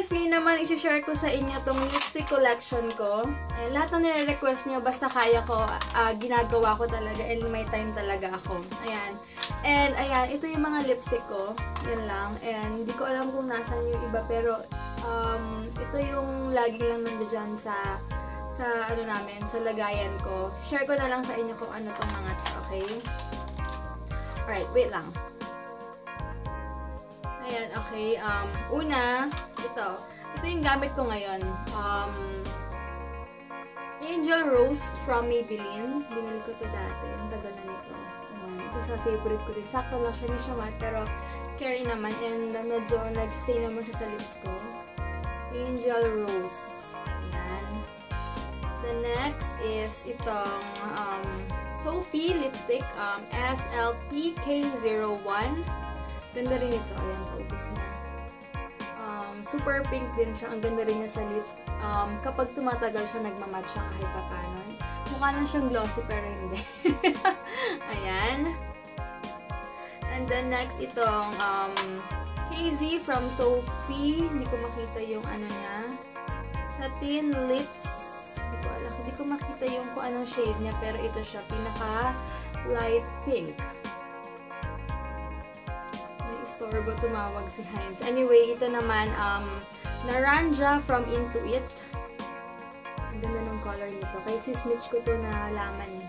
guys, ngayon naman isi-share ko sa inyo tong lipstick collection ko. Ayan, lahat ng nire-request nyo, basta kaya ko, ginagawa ko talaga and may time talaga ako. Ayan. And ayan, ito yung mga lipstick ko. Yan lang. And hindi ko alam kung nasan yung iba, pero ito yung lagi lang nandiyan sa ano namin, sa lagayan ko. Share ko na lang sa inyo kung ano tong mga to, okay? Alright, wait lang. Ayan, okay. Una, ito. Ito yung gamit ko ngayon. Angel Rose from Maybelline. Binili ko ito dati. Ang tagal na nito. Ayan. Ito sa favorite ko rin. Sakto lang siya. Hindi siya matte, pero carry naman. And medyo nag-stay naman siya sa lips ko. Angel Rose. Ayan. The next is itong Sophie lipstick. SLPK01. Ganda rin ito. Ayan, paubos na. Super pink din siya. Ang ganda rin niya sa lips. Kapag tumatagal siya, nagmamatch siya kahit pa paano. Mukha na siyang glossy, pero hindi. Ayan. And then next, itong Hazy from Sophie. Hindi ko makita yung ano niya. Satin lips. Hindi ko makita yung kung anong shade niya, pero ito siya. Pinaka light pink. Storbo tumawag si Heinz. Anyway, ito naman, Naranja from Intuit. Ang ganda ng color nito. Kaya si-snitch ko to na laman.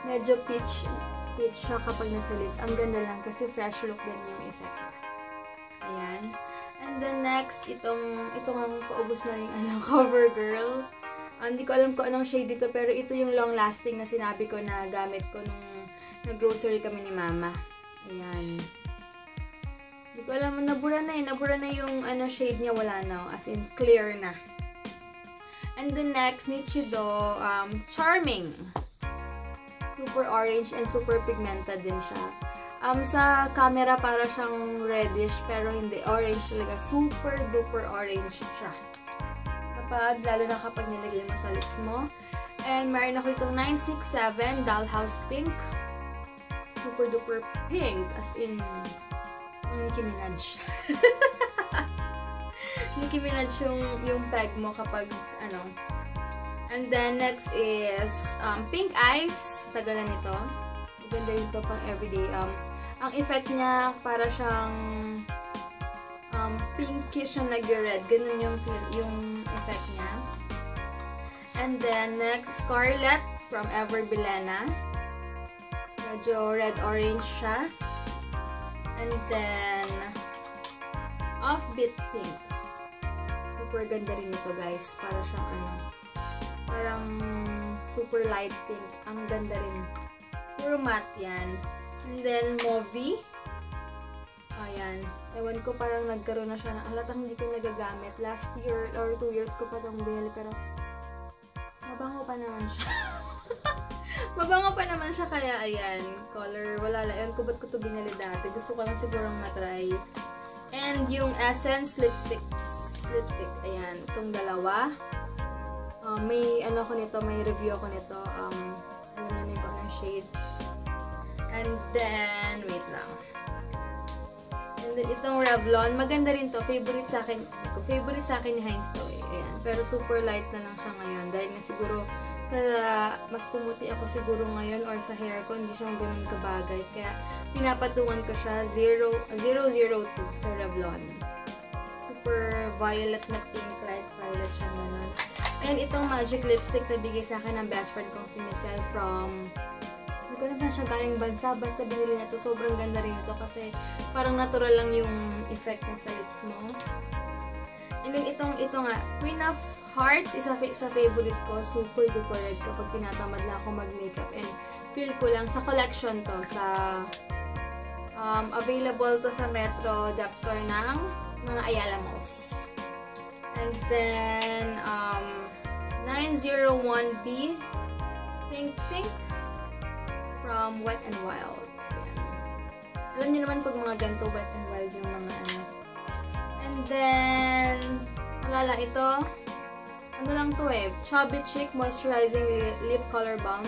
Medyo peach siya kapag nasa lips. Ang ganda lang kasi fresh look din yung effect. Ayan. And then next, itong ang paubos na rin, CoverGirl. Hindi ko alam kung anong shade dito, pero ito yung long-lasting na sinabi ko na gamit ko nung nag-grocery kami ni Mama. Ayan. Hindi ko alam, nabura na eh. Nabura na yung shade niya, wala na. As in, clear na. And the next, Nichido, Charming. Super orange and super pigmented din siya. Sa camera, para siyang reddish, pero hindi. Orange talaga. Super duper orange siya. Lalo na kapag nilagay mo sa lips mo. And meron ako itong 967 Dollhouse Pink. Super duper pink. As in, Nicki Minaj. Nicki Minaj yung peg mo kapag ano. And then next is Pink Eyes. Tagalan nito. Maganda ito pang everyday. Ang effect niya para siyang pinkish yung nag-red. Ganun yung effect niya. And then next, Scarlet from Ever Bilena. Medyo red-orange siya. And then, Offbeat Pink. Super ganda rin ito, guys. Para siyang parang super light pink. Ang ganda rin. Puro matte yan. And then, Mauve. Ayan. Ewan ko, parang nagkaroon na siya ng halatang hindi ko nagagamit. Last year or 2 years ko pa itong binili, pero mabango pa naman siya. Mabango pa naman siya, kaya ayan, color, wala lang. Ewan ko ba't ko ito binili dati. Gusto ko lang sigurong matry. And yung Essence lipstick. Ayan, itong dalawa. May ko nito, may review ako nito. Alam na ko ng shade. And then, wait lang. And then, itong Revlon, maganda rin to. Favorite sa akin ni Heinz to eh. Ayan. Pero super light na lang siya ngayon. Dahil nga siguro, mas pumuti ako siguro ngayon or sa hair ko, hindi siya ganun kabagay. Kaya, pinapatungan ko siya 002 sa Revlon. Super violet na pink, light violet siya ganun. And itong magic lipstick na bigay sa akin ng best friend kong si Michelle from, hindi ko alam na siya galing bansa, basta binili niya to. Sobrang ganda rin ito kasi parang natural lang yung effect niya sa lips mo. And then ito nga, Queen of Hearts, isa sa favorite ko. Super duper red kapag tinatamad lang ako mag-makeup. And feel ko lang, sa collection to, sa available to sa Metro Dep Store ng mga Ayala Malls. And then, 901B Pink from Wet n Wild. Ayan. Alam niyo naman pag mga ganito, Wet n Wild yung mga And then, wala ito. Ano lang to eh. Chubby Chick Moisturizing Lip Color Balm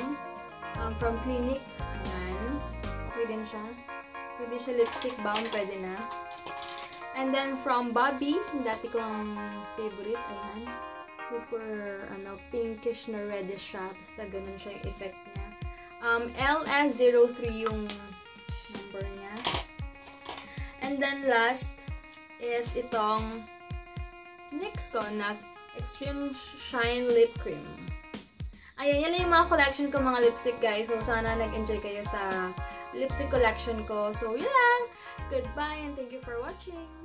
from Clinique. Ayan. Okay din siya. Pwede siya lipstick balm, pwede na. And then from Bobbi, dati kong favorite, ayan. Super, pinkish na reddish siya. Basta ganun siya yung effect niya. LS03 yung number niya. And then last is itong NYX ko na Extreme Shine Lip Cream. Ayan, yan yung mga collection ko mga lipstick guys. So, sana nag-enjoy kayo sa lipstick collection ko. So, yun lang. Goodbye and thank you for watching.